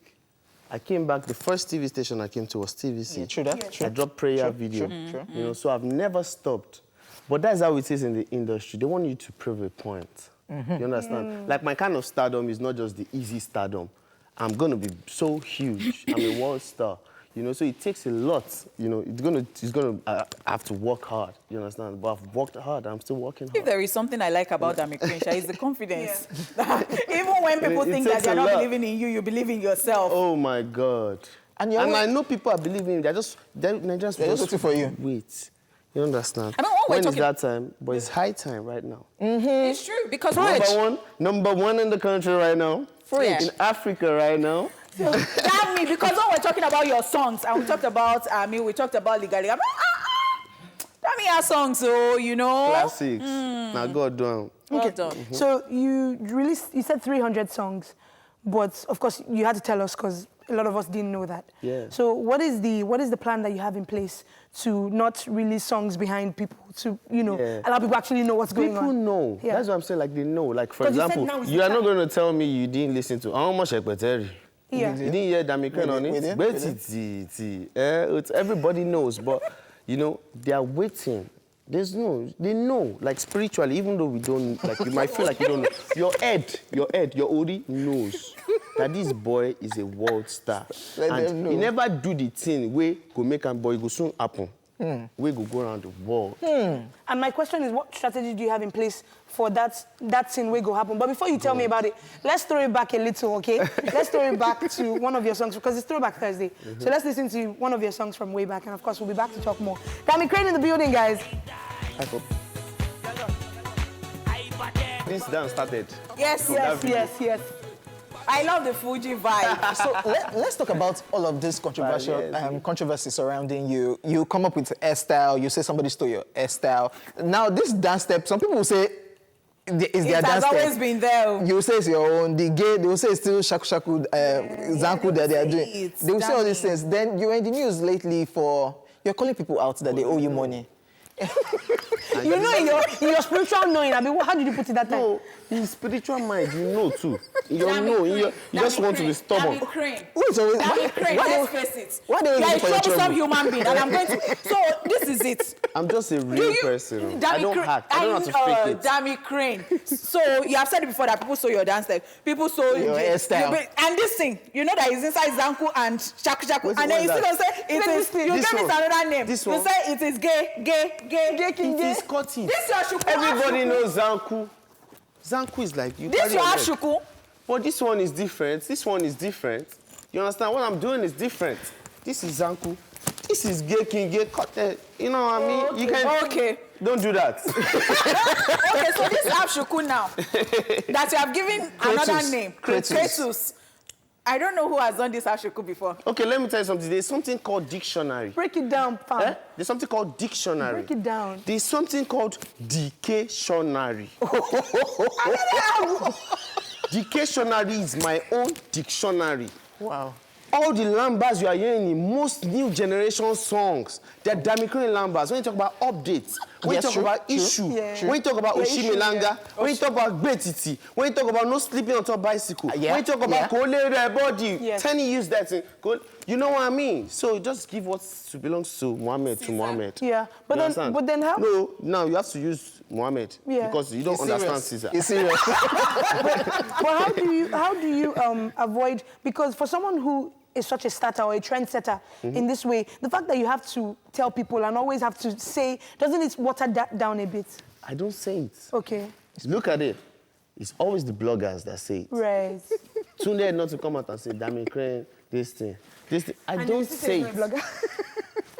I came back, the first TV station I came to was TVC. Yeah, true that. I dropped prayer video. You know, so I've never stopped. But that's how it is in the industry. They want you to prove a point. You understand? Like my kind of stardom is not just the easy stardom. I'm gonna be so huge. I'm a world star. You know, so it takes a lot. You know, I have to work hard. You understand? But I've worked hard. I'm still working hard. If there is something I like about Dammy Krane, it's the confidence. Even when people think that they're not believing in you, you believe in yourself. Oh my God. And I know people are believing. They're just waiting for you. Wait. You understand? I mean, when when we're is that time? But it's high time right now. It's true, because Number one in the country right now. Yeah. In Africa right now. Damn me, because when we're talking about your songs, and we talked about, we talked about Legally. Damn me, our songs, so, you know. Classics. Now, God done. Well done. So you said 300 songs, but of course you had to tell us because a lot of us didn't know that. Yeah. So what is the plan that you have in place to not release songs behind people, to, you know, allow people actually know what's going on? People know. Yeah. That's what I'm saying. Like, they know. Like, for 'Cause you said example, now is you the are not time. going to tell me you didn't listen to how much Ekpeteri. Yeah. You didn't hear Dammy Krane on it? Everybody knows, but, you know, they are waiting. They know, like, spiritually, even though we don't, like, you might feel like you don't know. Your Ori knows that this boy is a world star. And he never do the thing where go make a boy go soon happen. We go around the world. And my question is, what strategy do you have in place for that thing will go happen? But before you tell me about it, let's throw it back a little, okay? Let's throw it back to one of your songs, because it's Throwback Thursday. So let's listen to one of your songs from way back, and of course we'll be back to talk more. Dammy Krane in the building, guys. I hope. This dance started. Yes. I love the Fuji vibe. So let's talk about all of this controversy surrounding you. You come up with hairstyle, you say somebody stole your hairstyle. Now this dance step, some people will say it's their dance step. It has always been there. You say it's your own. The gay, they will say it's still shaku shaku, zanku that they are doing. They will say all these things. Then you're in the news lately you're calling people out that they owe you money. You know, in your spiritual knowing, I mean, how did you put it that time? No, in spiritual mind, you know too. You just want to be stubborn. Dammy Krane. Dammy Krane, let's face it. Why You're don't a you for your troublesome trouble? human being, and I'm going to... So, this is it. I'm just a real person. I don't hack. I don't have to fake it. Dammy Krane. So, you have said it before that people saw your dance step. People saw your hairstyle. And this thing, you know that it's inside Zanku and Shaku Shaku. Wait, And then you what's still that? say it is... You This give it one. another name. This You one. say it is gay. It is cutting. This your Shuku. Everybody knows Zanku. Zanku is like you. This your Shuku. But this one is different. This one is different. You understand? What I'm doing is different. This is Zanku. This is gay king, gay cut. You know what I mean? Okay. You can. Okay. Don't do that. Okay, so this have Shuku now. That you have given another name. Kratos. I don't know who has done this Ashuku before. Okay, let me tell you something. There's something called dictionary. Break it down, fam. There's something called dictionary. Break it down. There's something called dictionary. Dictionary is my own dictionary. Wow. All the lambas you are hearing in most new generation songs, they're Dammy Krane lambas. When you talk about updates, when you talk about issue, when you talk about Oshimilanga, when you talk about Betiti, when you talk about no sleeping on top bicycle, when you talk about Kole body, Tenny use that thing. You know what I mean? So just give what belongs to Muhammad to Muhammad. Yeah, but then how? No, now you have to use Muhammad because you don't understand Caesar. It's serious. But how do you avoid, because for someone who is such a starter or a trendsetter in this way, the fact that you have to tell people and always have to say, doesn't it water that down a bit? I don't say it. Okay. Look at it. It's always the bloggers that say it. Right. Tunde had not to come out and say, Dammy Krane, this thing. I don't say it.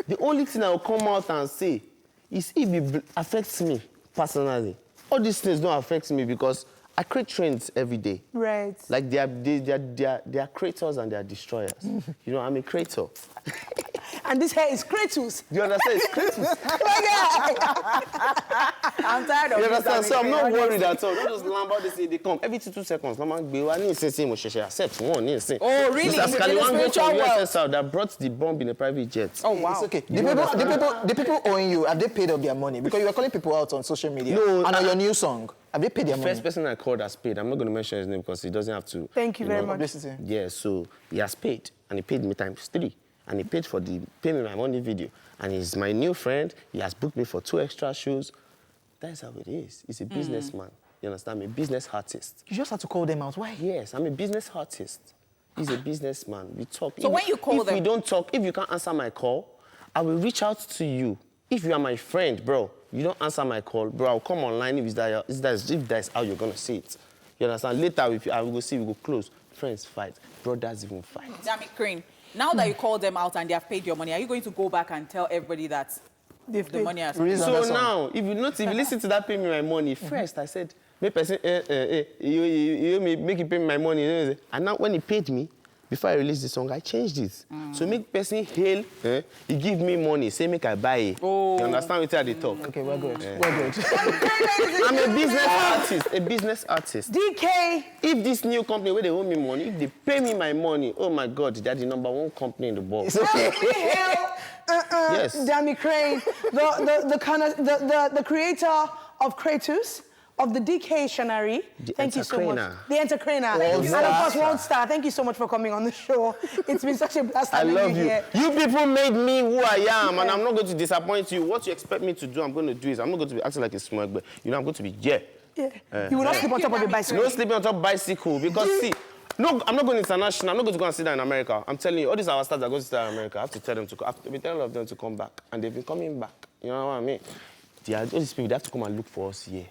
The only thing I will come out and say is if it affects me personally. All these things don't affect me because I create trends every day. Right. Like they are creators and they are destroyers. You know, I'm a creator. And this hair is Kratos. Do you understand? It's Kratos. I'm tired of You this, understand? Dammy So I'm Krane. not worried at all. Don't just lamb this, they come. Every 2 seconds, I need to say, accept one. Oh, really? Mr. In the Scaliwan go spiritual from world? USSR that brought the bomb in a private jet. Oh, wow. It's okay. The people owing you, have they paid up their money? Because you were calling people out on social media. No, and on your new song, have they paid their money? First person I called has paid. I'm not going to mention his name because he doesn't have to. Thank you very much. Publicity. Yeah, so he has paid, and he paid me ×3. And he paid for the Pay Me My Money video. And he's my new friend. He has booked me for 2 extra shows. That's how it is. He's a businessman. You understand? I'm a business artist. You just have to call them out. Why? Yes, I'm a business artist. He's a businessman. We talk. So when you call them... If we don't talk, if you can't answer my call, I will reach out to you. If you are my friend, bro, you don't answer my call, bro, I'll come online if that's how you're going to see it. You understand? Later, I will go see, we go close. Friends fight. Brothers even fight. Dammy Krane, now that you call them out and they have paid your money, are you going to go back and tell everybody that the money has Reason. So now, if you notice, if you listen to that pay me my money, first I said, make person, you make you pay me my money. And now when he paid me, before I release the song, I changed it. So make person hail, he give me money, say make I buy it. Oh. You understand what they talk? Okay, we're good. We're good. I'm a business artist. DK. If this new company where they owe me money, if they pay me my money, oh my God, they're the #1 company in the world. It's okay. Yes. Dammy Krane, the creator of Kratos, of the DK Shanari. The Thank you so much. entertainer. The entertainer. And of course, World Star. Thank you so much for coming on the show. It's been such a blast I having love you. here. You people made me who I am, and I'm not going to disappoint you. What you expect me to do, I'm going to do it. I'm not going to be acting like a smug, but you know, I'm going to be Yeah. You will not sleep on top of a bicycle. No sleeping on top of bicycle, because see, no, I'm not going international. I'm not going to go and sit down in America. I'm telling you, all these our stars are going to sit down in America. I have to tell them to. I have to tell all of them to come back, and they've been coming back. You know what I mean? All these people, they have to come and look for us here.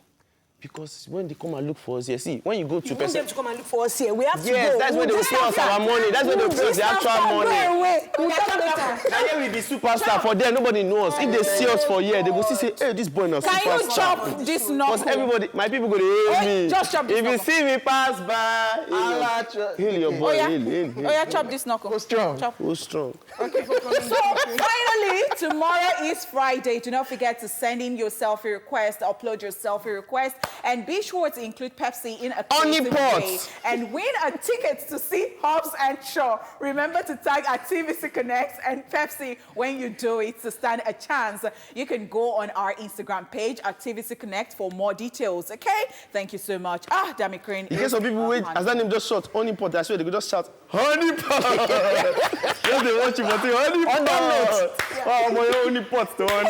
Because when they come and look for us here, see, when you go to You want them to come and look for us here. We have to go. yes, that's where they will pay us our money. That's where they will pay us the actual money. We'll talk later. Now here we be superstar for them. Nobody knows. If they see us for here, they will see say, hey, this boy not superstar. Can you chop this knuckle? Because everybody, my people go to hail me. Just chop this If you knuckle. see me pass by, hail your boy. Hail. Oh yeah, chop this knuckle. Go strong. Chop. Who's strong? So finally, tomorrow is Friday. Do not forget to send in your selfie request, upload your selfie request, and be sure to include Pepsi in a creative Honeypot. way and win a ticket to see Hobbs and Shaw. Remember to tag Activity Connect and Pepsi when you do it to stand a chance. You can go on our Instagram page, Activity Connect, for more details. Okay? Thank you so much. Dammy Krane. In case some people wait, as that name just short, honeypot, I swear they could just shout, honeypot! Yes, they want you, but say, honeypot! Oh, my honeypot, the honey.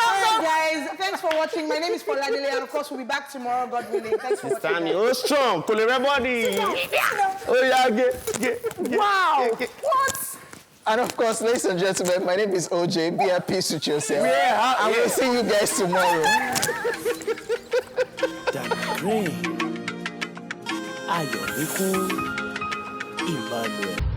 All right, guys. Thanks for watching. My name is Foladele, and of course, we'll be back tomorrow, God willing. Thanks for It's watching. Tammy. Oh, strong. Call everybody. Oh, yeah, get. Wow. What? And of course, ladies and gentlemen, my name is OJ. Be at peace with yourself. Yeah, I will see you guys tomorrow. Dammy Krane, Ayọ̀míkún, Emmanuel.